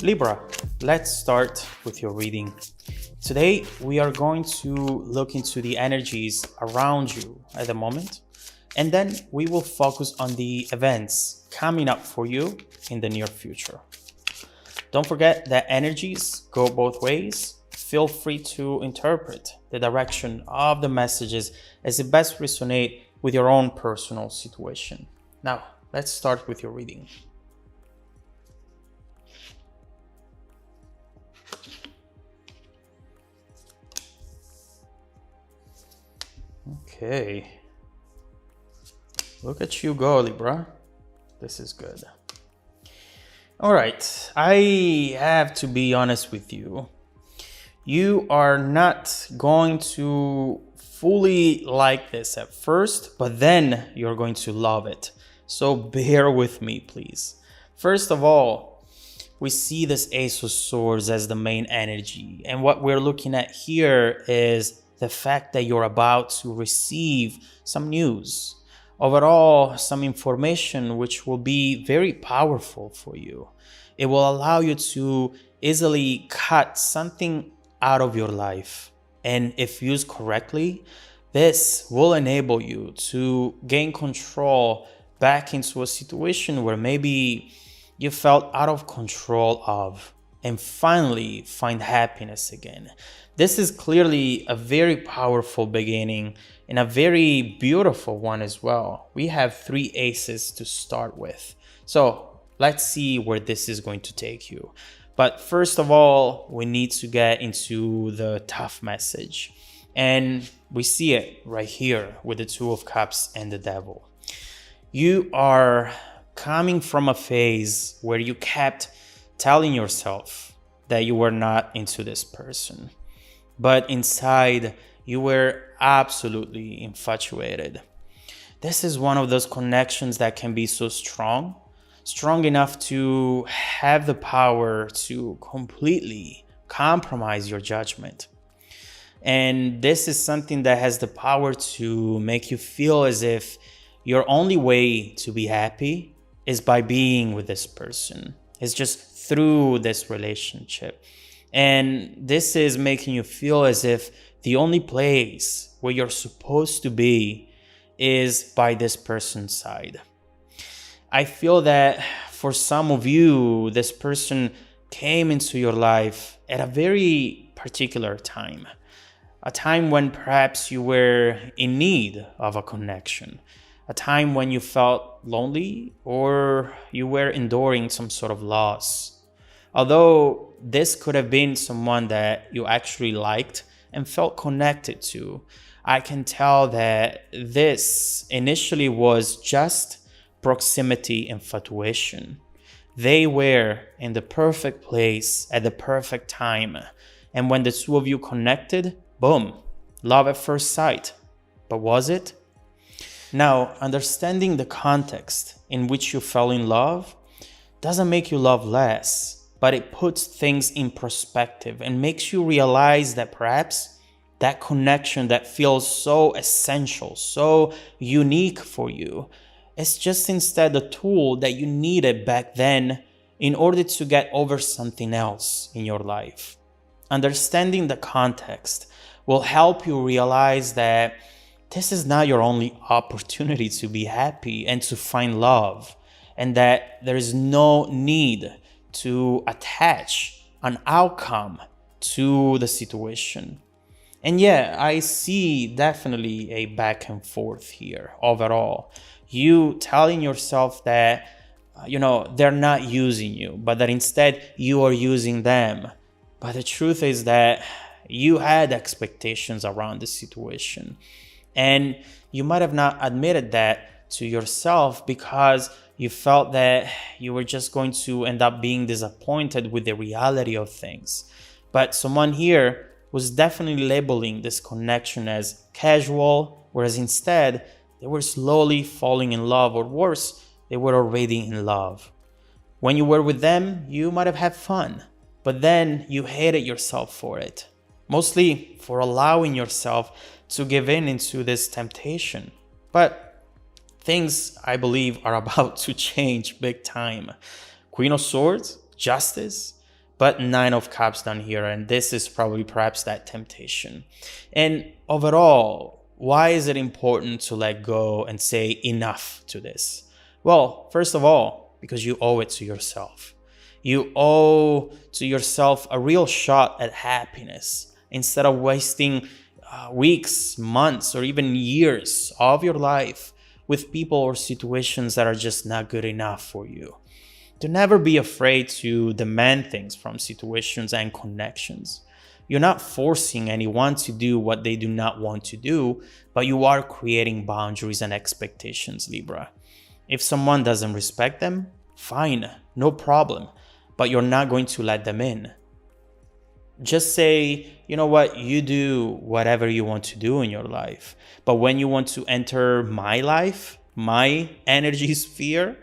Libra, let's start with your reading. Today, we are going to look into the energies around you at the moment, and then we will focus on the events coming up for you in the near future. Don't forget that energies go both ways. Feel free to interpret the direction of the messages as it best resonate with your own personal situation. Now, let's start with your reading. Okay. Look at you go, Libra. This is good. All right. I have to be honest with you. You are not going to fully like this at first, but then you're going to love it. So bear with me, please. First of all, we see this Ace of Swords as the main energy. And what we're looking at here is the fact that you're about to receive some news. Overall, some information which will be very powerful for you. It will allow you to easily cut something out of your life. And if used correctly, this will enable you to gain control back into a situation where maybe you felt out of control of, and finally find happiness again. This is clearly a very powerful beginning and a very beautiful one as well. We have 3 aces to start with. So let's see where this is going to take you. But first of all, we need to get into the tough message. And we see it right here with the Two of Cups and the Devil. You are coming from a phase where you kept telling yourself that you were not into this person. But inside, you were absolutely infatuated. This is one of those connections that can be so strong enough to have the power to completely compromise your judgment. And this is something that has the power to make you feel as if your only way to be happy is by being with this person. It's just through this relationship. And this is making you feel as if the only place where you're supposed to be is by this person's side. I feel that for some of you, this person came into your life at a very particular time. A time when perhaps you were in need of a connection. A time when you felt lonely or you were enduring some sort of loss. Although this could have been someone that you actually liked and felt connected to, I can tell that this initially was just proximity infatuation. They were in the perfect place at the perfect time. And when the two of you connected, boom, love at first sight. But was it? Now, understanding the context in which you fell in love doesn't make you love less, but it puts things in perspective and makes you realize that perhaps that connection that feels so essential, so unique for you, is just instead a tool that you needed back then in order to get over something else in your life. Understanding the context will help you realize that this is not your only opportunity to be happy and to find love, and that there is no need to attach an outcome to the situation. And yeah, I see definitely a back and forth here overall. You telling yourself that, they're not using you, but that instead you are using them. But the truth is that you had expectations around the situation. And you might have not admitted that to yourself because you felt that you were just going to end up being disappointed with the reality of things. But someone here was definitely labeling this connection as casual, whereas instead they were slowly falling in love, or worse, they were already in love. When you were with them, you might have had fun, but then you hated yourself for it. Mostly for allowing yourself to give in into this temptation. But things, I believe, are about to change big time. Queen of Swords, justice. but Nine of Cups down here, and this is probably perhaps that temptation. And overall, why is it important to let go and say enough to this? Well, first of all, because you owe it to yourself. You owe to yourself a real shot at happiness instead of wasting weeks, months, or even years of your life with people or situations that are just not good enough for you. To never be afraid to demand things from situations and connections. You're not forcing anyone to do what they do not want to do, but you are creating boundaries and expectations, Libra. If someone doesn't respect them, fine, no problem, but you're not going to let them in. Just say, you know what, you do whatever you want to do in your life. But when you want to enter my life, my energy sphere,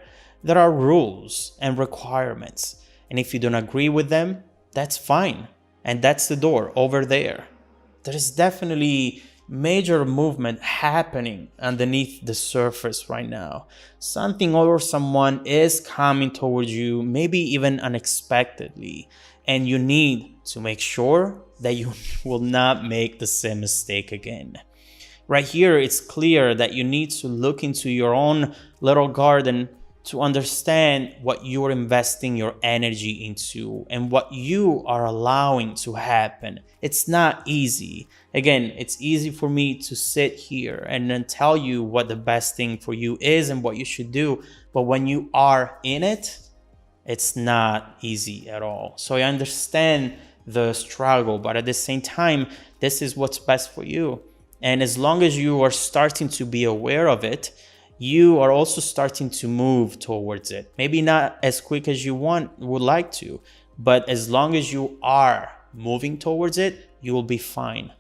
there are rules and requirements. And if you don't agree with them, that's fine. And that's the door over there. There is definitely major movement happening underneath the surface right now. Something or someone is coming towards you, maybe even unexpectedly. And you need to make sure that you will not make the same mistake again. Right here, it's clear that you need to look into your own little garden to understand what you're investing your energy into and what you are allowing to happen. It's not easy. Again, it's easy for me to sit here and then tell you what the best thing for you is and what you should do. But when you are in it, it's not easy at all. So I understand the struggle, but at the same time, this is what's best for you. And as long as you are starting to be aware of it, you are also starting to move towards it. Maybe not as quick as you would like to, but as long as you are moving towards it, you will be fine.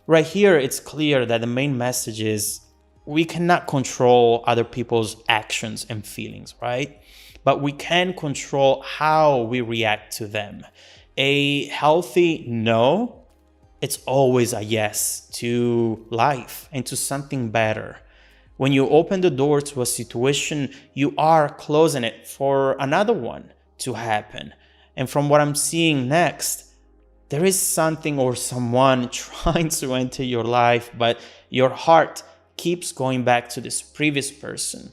Right here, it's clear that the main message is we cannot control other people's actions and feelings, right? But we can control how we react to them. A healthy no, it's always a yes to life and to something better. When you open the door to a situation, you are closing it for another one to happen. And from what I'm seeing next, there is something or someone trying to enter your life, but your heart keeps going back to this previous person.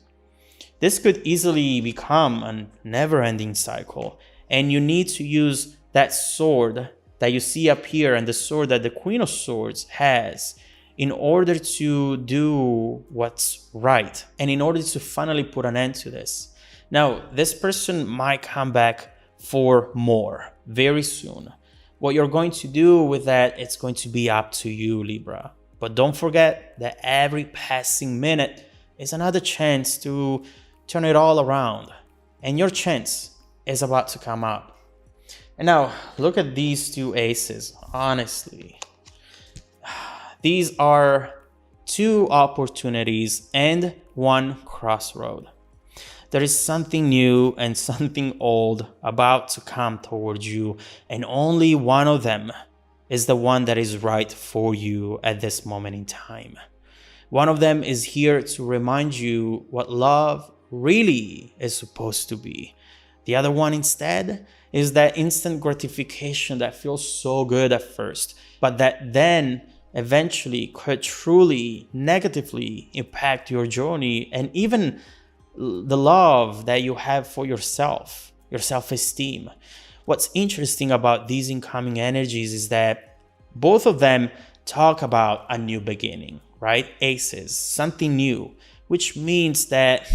This could easily become a never-ending cycle, and you need to use that sword that you see up here and the sword that the Queen of Swords has in order to do what's right and in order to finally put an end to this. Now, this person might come back for more very soon. What you're going to do with that, it's going to be up to you, Libra. But don't forget that every passing minute is another chance to turn it all around. And your chance is about to come up. And now, look at these two aces, honestly. These are two opportunities and one crossroad. There is something new and something old about to come towards you, and only one of them is the one that is right for you at this moment in time. One of them is here to remind you what love really is supposed to be. The other one instead is that instant gratification that feels so good at first, but that then eventually could truly negatively impact your journey and even the love that you have for yourself, your self-esteem. What's interesting about these incoming energies is that both of them talk about a new beginning, right? Aces, something new, which means that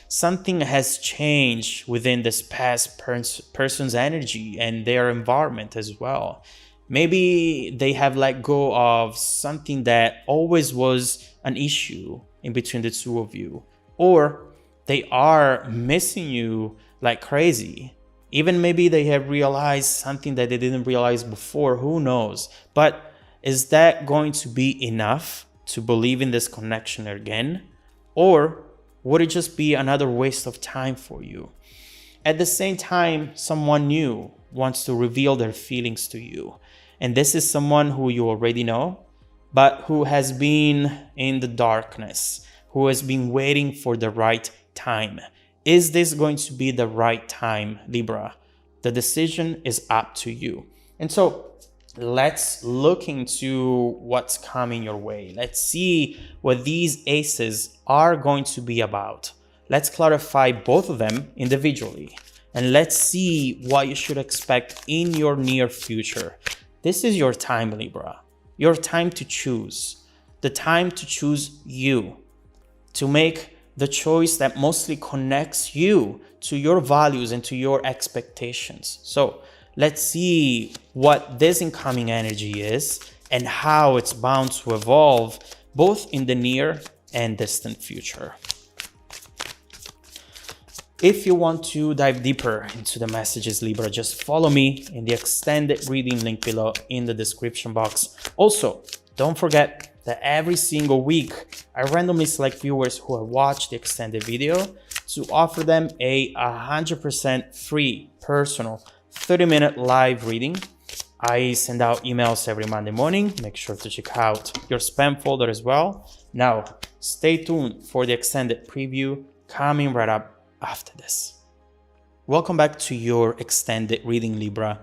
something has changed within this past person's energy and their environment as well. Maybe they have let go of something that always was an issue in between the two of you, or they are missing you like crazy. Even maybe they have realized something that they didn't realize before, who knows? But is that going to be enough to believe in this connection again? Or would it just be another waste of time for you? At the same time, someone new wants to reveal their feelings to you. And this is someone who you already know, but who has been in the darkness, who has been waiting for the right time. Is this going to be the right time, Libra? The decision is up to you. And so let's look into what's coming your way. Let's see what these aces are going to be about. Let's clarify both of them individually. And let's see what you should expect in your near future. This is your time, Libra. Your time to choose. The time to choose you. To make the choice that mostly connects you to your values and to your expectations. So let's see what this incoming energy is and how it's bound to evolve both in the near and distant future. If you want to dive deeper into the messages, Libra, just follow me in the extended reading link below in the description box. Also, don't forget that every single week, I randomly select viewers who have watched the extended video to offer them a 100% free, personal, 30-minute live reading. I send out emails every Monday morning. Make sure to check out your spam folder as well. Now, stay tuned for the extended preview coming right up after this. Welcome back to your extended reading, Libra.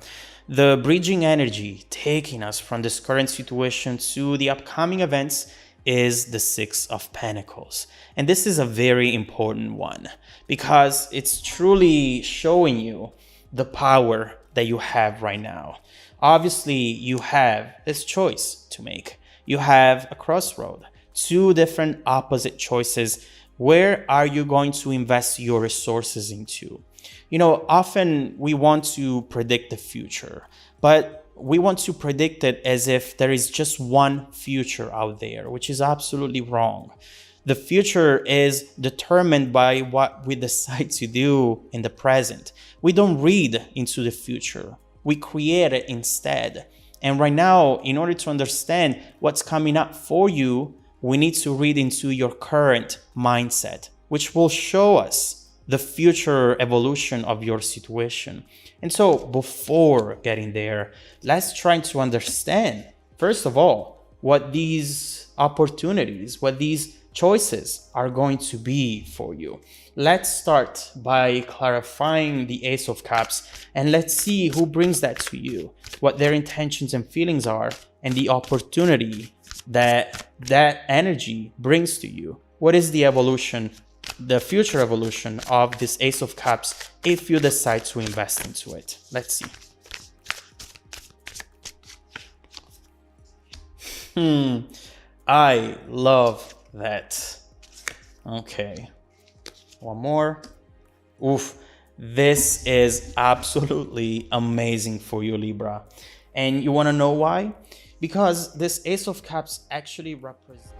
The bridging energy taking us from this current situation to the upcoming events is the Six of Pentacles. And this is a very important one because it's truly showing you the power that you have right now. Obviously, you have this choice to make. You have a crossroad, two different opposite choices. Where are you going to invest your resources into? You know, often we want to predict the future, but we want to predict it as if there is just one future out there, which is absolutely wrong. The future is determined by what we decide to do in the present. We don't read into the future. We create it instead. And right now, in order to understand what's coming up for you, we need to read into your current mindset, which will show us the future evolution of your situation. And so before getting there, let's try to understand, first of all, what these opportunities, what these choices are going to be for you. Let's start by clarifying the Ace of Cups and let's see who brings that to you, what their intentions and feelings are, and the opportunity that energy brings to you. What is the evolution, the future evolution of this Ace of Cups if you decide to invest into it? Let's see. I love that. Okay, one more. Oof, this is absolutely amazing for you, Libra. And you want to know why? Because this Ace of Cups actually represents